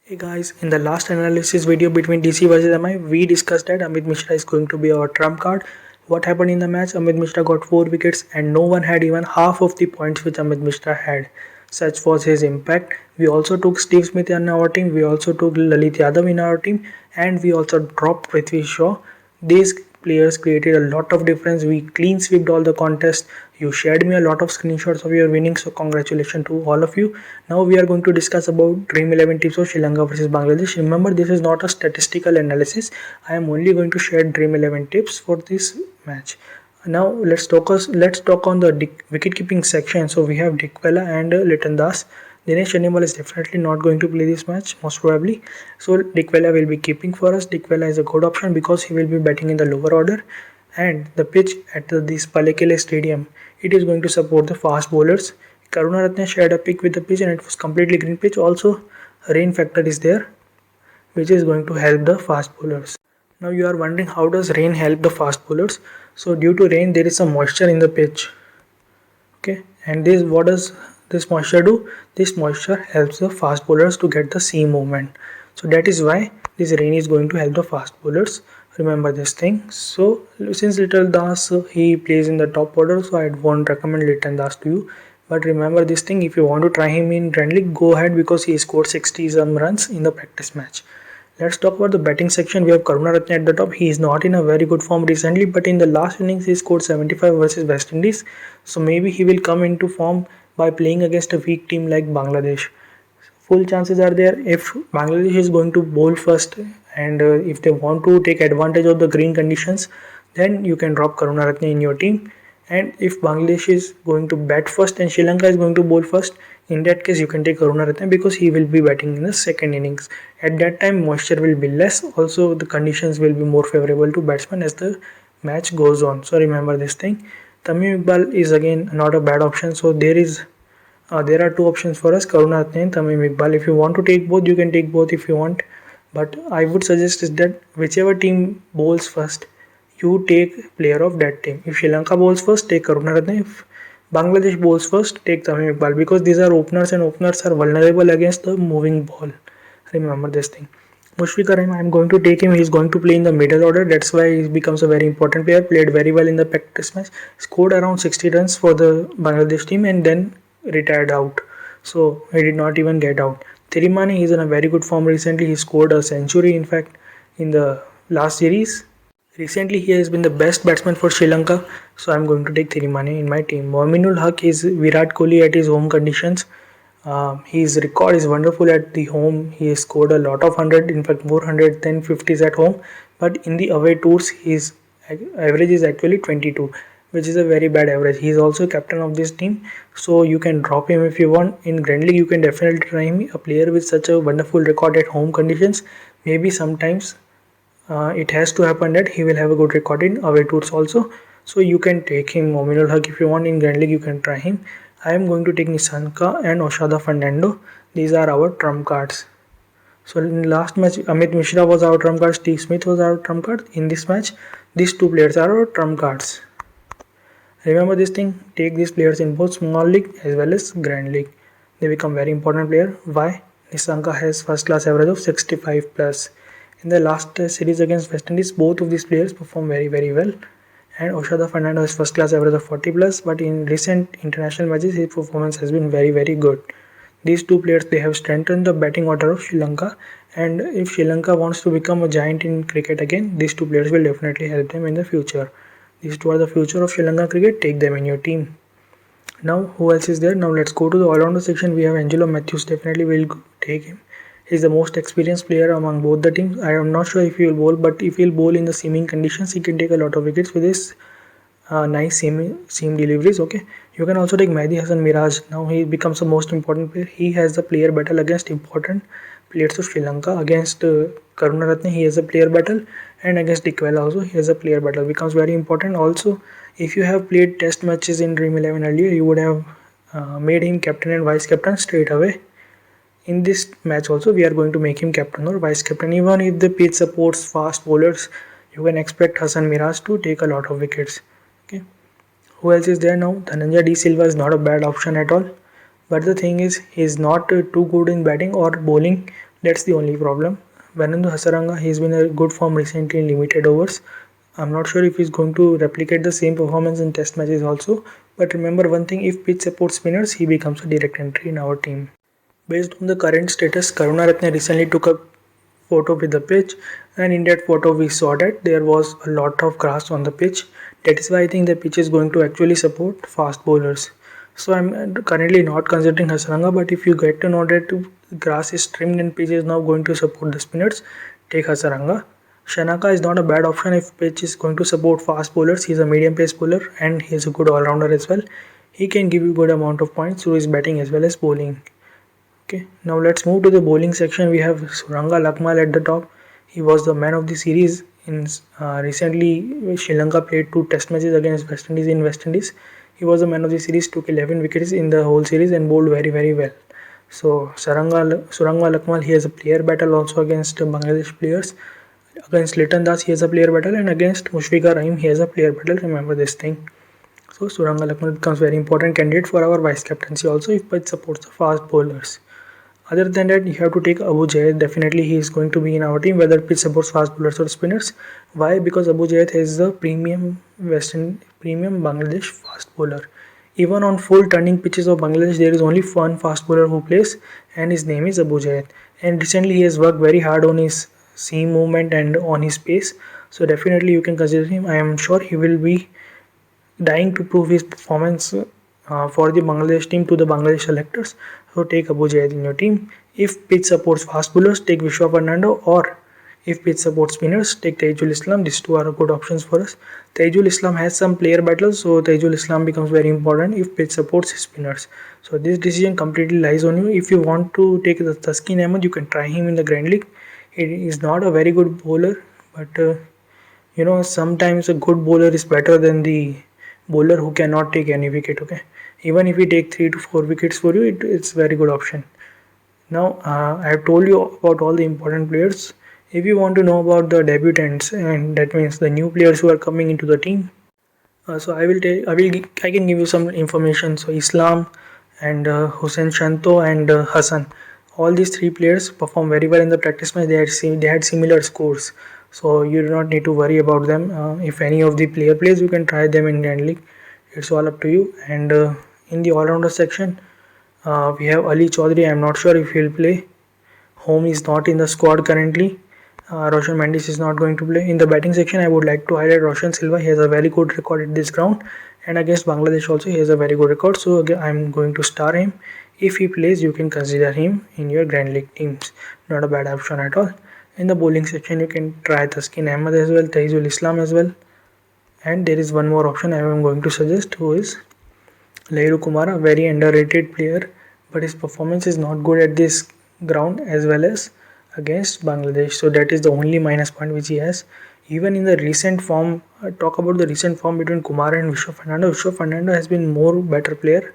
Hey guys, in the last analysis video between DC versus MI, we discussed that Amit Mishra is going to be our trump card. What happened in the match? Amit Mishra got 4 wickets and no one had even half of the points which Amit Mishra had. Such was his impact. We also took Steve Smith in our team, we also took Lalit Yadav in our team, and we also dropped Prithvi Shaw. These players created a lot of difference. We clean swept all the contests. You shared me a lot of screenshots of your winnings, so congratulations to all of you. Now we are going to discuss about Dream 11 tips of Sri Lanka versus Bangladesh. Remember, this is not a statistical analysis. I am only going to share Dream 11 tips for this match. Now let's talk on the wicket keeping section. So we have Dick Vela and Liton Das. Dinesh Chandimal is definitely not going to play this match, most probably. So Dick Vela will be keeping for us. Dick Vela is a good option because he will be batting in the lower order. And the pitch at this Pallekele stadium, it is going to support the fast bowlers. Karunaratne shared a pick with the pitch and it was completely green pitch. Also, rain factor is there, which is going to help the fast bowlers. Now you are wondering how does rain help the fast bowlers? So due to rain, there is some moisture in the pitch. Okay, and this what does this moisture do? This moisture helps the fast bowlers to get the seam movement. So that is why this rain is going to help the fast bowlers. Remember this thing. So since Little Das he plays in the top order, so I won't recommend Little Das to you. But remember this thing, if you want to try him in friendly, go ahead because he scored 60 some runs in the practice match. Let's talk about the batting section. We have Karunaratne at the top. He is not in a very good form recently, but in the last innings he scored 75 versus West Indies. So maybe he will come into form by playing against a weak team like Bangladesh. Full chances are there if Bangladesh is going to bowl first and if they want to take advantage of the green conditions, then you can drop Karunaratne in your team. And if Bangladesh is going to bat first and Sri Lanka is going to bowl first, in that case you can take Karunaratne because he will be batting in the second innings. At that time moisture will be less, also the conditions will be more favorable to batsmen as the match goes on. So remember this thing. Tamim Iqbal is again not a bad option, so there are two options for us, Karunaratne and Tamim Iqbal. If you want to take both, you can take both if you want, but I would suggest is that whichever team bowls first, you take player of that team. If Sri Lanka bowls first, take Karunaratne. If Bangladesh bowls first, take Tamim Iqbal because these are openers and openers are vulnerable against the moving ball. Remember this thing. Mushfiqur Rahim, I am going to take him. He is going to play in the middle order. That's why he becomes a very important player. Played very well in the practice match. Scored around 60 runs for the Bangladesh team and then retired out. So he did not even get out. Thirimani is in a very good form recently. He scored a century in fact in the last series. Recently he has been the best batsman for Sri Lanka, so I am going to take Thirimani in my team. Mominul Haq is Virat Kohli at his home conditions. His record is wonderful at the home. He has scored a lot of 100, in fact more 110 50s at home, but in the away tours his average is actually 22, which is a very bad average. He is also captain of this team, so you can drop him if you want. In Grand League you can definitely try him. A player with such a wonderful record at home conditions, maybe sometimes it has to happen that he will have a good record in away tours also, so you can take him. Mominul Haq if you want. In Grand League you can try him. I am going to take Nissanka and Oshada Fernando. These are our trump cards. So in the last match Amit Mishra was our trump card, Steve Smith was our trump card. In this match these two players are our trump cards. Remember this thing, take these players in both small league as well as Grand League. They become very important player. Why? Nissanka has first class average of 65 plus. In the last series against West Indies, both of these players perform very well. And Oshada Fernando has first class average of 40 plus, but in recent international matches his performance has been very good. These two players, they have strengthened the batting order of Sri Lanka, and if Sri Lanka wants to become a giant in cricket again, these two players will definitely help them in the future. These two are the future of Sri Lanka cricket. Take them in your team. Now who else is there? Now let's go to the all-rounder section. We have Angelo Matthews. Definitely will take him. He's the most experienced player among both the teams. I am not sure if he will bowl, but if he will bowl in the seaming conditions, he can take a lot of wickets with his nice seam deliveries. Okay, you can also take Mehdi Hassan Miraj. Now he becomes the most important player. He has the player battle against important players of Sri Lanka. Against Karunaratne he has a player battle, and against Dick Vela also he has a player battle. Becomes very important. Also, if you have played test matches in Dream 11 earlier, you would have made him captain and vice captain straight away. In this match also we are going to make him captain or vice captain. Even if the pitch supports fast bowlers, you can expect Hassan Miraj to take a lot of wickets. Okay, who else is there now? Dhananjay D Silva is not a bad option at all, but the thing is he is not too good in batting or bowling That's the only problem. Fernando Hasaranga, he's been a good form recently in limited overs. I'm not sure if he's going to replicate the same performance in test matches also. But remember one thing, if pitch supports spinners, he becomes a direct entry in our team. Based on the current status, Karunaratne recently took a photo with the pitch, and in that photo we saw that there was a lot of grass on the pitch. That is why I think the pitch is going to actually support fast bowlers. So I'm currently not considering Hasaranga, but if you get to know that grass is trimmed and pitch is now going to support the spinners, take Hasaranga. Shanaka is not a bad option if pitch is going to support fast bowlers. He's a medium pace bowler and he is a good all-rounder as well. He can give you good amount of points through his batting as well as bowling. Okay, now let's move to the bowling section. We have Suranga Lakmal at the top. He was the man of the series in recently Sri Lanka played 2 test matches against West Indies in West Indies. He was the man of the series, took 11 wickets in the whole series and bowled very well. So Suranga Lakmal, he has a player battle also against Bangladesh players. Against Litan Das he has a player battle, and against Mushfiqur Rahim he has a player battle. Remember this thing. So Suranga Lakmal becomes very important candidate for our vice captaincy also if it supports the fast bowlers. Other than that, you have to take Abu Jayed. Definitely he is going to be in our team, whether pitch supports fast bowlers or spinners. Why? Because Abu Jayed is the premium Bangladesh fast bowler. Even on full turning pitches of Bangladesh, there is only one fast bowler who plays, and his name is Abu Jayed. And recently he has worked very hard on his seam movement and on his pace. So definitely you can consider him. I am sure he will be dying to prove his performance for the Bangladesh team to the Bangladesh selectors. So take Abu Jayed in your team. If pitch supports fast bowlers, take Vishwa Fernando, or if pitch supports spinners, take Taijul Islam. These two are good options for us. Taijul Islam has some player battles, so Taijul Islam becomes very important if pitch supports spinners. So this decision completely lies on you. If you want to take the Taskin Ahmed, you can try him in the Grand League. He is not a very good bowler, but sometimes a good bowler is better than the bowler who cannot take any wicket. Okay, even if he take 3 to 4 wickets for you, it's very good option. Now I have told you about all the important players. If you want to know about the debutants, and that means the new players who are coming into the team, so I can give you some information. So Islam and Hussein Shanto and Hassan, all these 3 players perform very well in the practice match. They had similar scores, so you do not need to worry about them. If any of the player plays, you can try them in Grand League. It's all up to you. And in the all-rounder section, we have Ali Chaudhary. I'm not sure if he'll play. Home is not in the squad currently. Roshan Mendes is not going to play. In the batting section, I would like to highlight Roshan Silva. He has a very good record at this ground, and against Bangladesh also he has a very good record. So again, I'm going to star him. If he plays, you can consider him in your Grand League teams. Not a bad option at all. In the bowling section, you can try Taskin Ahmed as well, Taizul Islam as well. And there is one more option I am going to suggest, who is Lahiru Kumar, a very underrated player, but his performance is not good at this ground as well as against Bangladesh. So that is the only minus point which he has. Even in the recent form, talk about the recent form between Kumar and Vishwa Fernando. Vishwa Fernando has been more better player,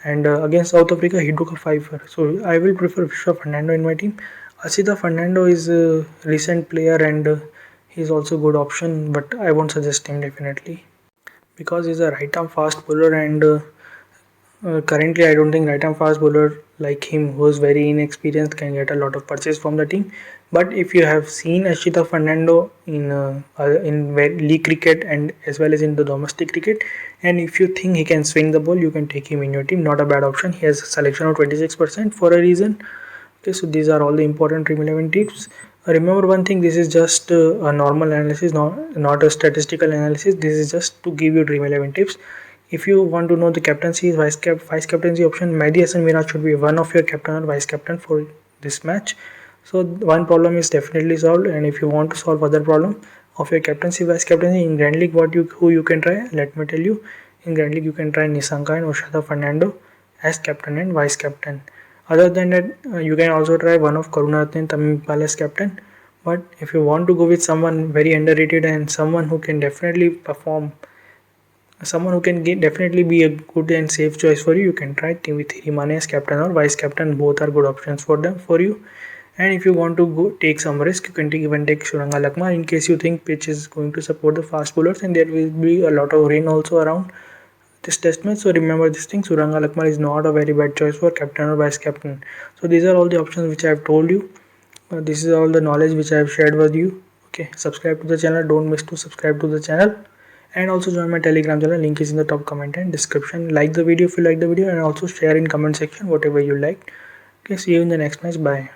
and against South Africa he took a 5-4. So I will prefer Vishwa Fernando in my team. Asita Fernando is a recent player, and he's also a good option, but I won't suggest him definitely because he's a right arm fast bowler, and currently I don't think right arm fast bowler like him who is very inexperienced can get a lot of purchase from the team. But if you have seen Ashita Fernando in league cricket and as well as in the domestic cricket, and if you think he can swing the ball, you can take him in your team. Not a bad option. He has a selection of 26% for a reason. Okay, so these are all the important DREAM11 tips. Remember one thing, this is just a normal analysis, not a statistical analysis. This is just to give you DREAM11 tips. If you want to know the captaincy, vice captaincy option, Mehdi Hassan Miraj should be one of your captain or vice captain for this match. So one problem is definitely solved, and if you want to solve other problem of your captaincy, vice captaincy in Grand League, who you can try? Let me tell you. In Grand League, you can try Nissanka and Oshada Fernando as captain and vice captain. Other than that, you can also try one of Karunaratne and Tamim Iqbal as captain. But if you want to go with someone very underrated and someone who can definitely perform, someone who can definitely be a good and safe choice for you, you can try Thierry Mane as captain or vice captain. Both are good options for you. And if you want to take some risk, you can even take Suranga Lakmal in case you think pitch is going to support the fast bowlers, and there will be a lot of rain also around this test match. So remember this thing, Suranga Lakmal is not a very bad choice for captain or vice captain. So these are all the options which I have told you. This is all the knowledge which I have shared with you. Okay, subscribe to the channel. Don't miss to subscribe to the channel, and also join my Telegram channel. Link is in the top comment and description. Like the video if you like the video, and also share in comment section whatever you liked. Okay, see you in the next match. Bye.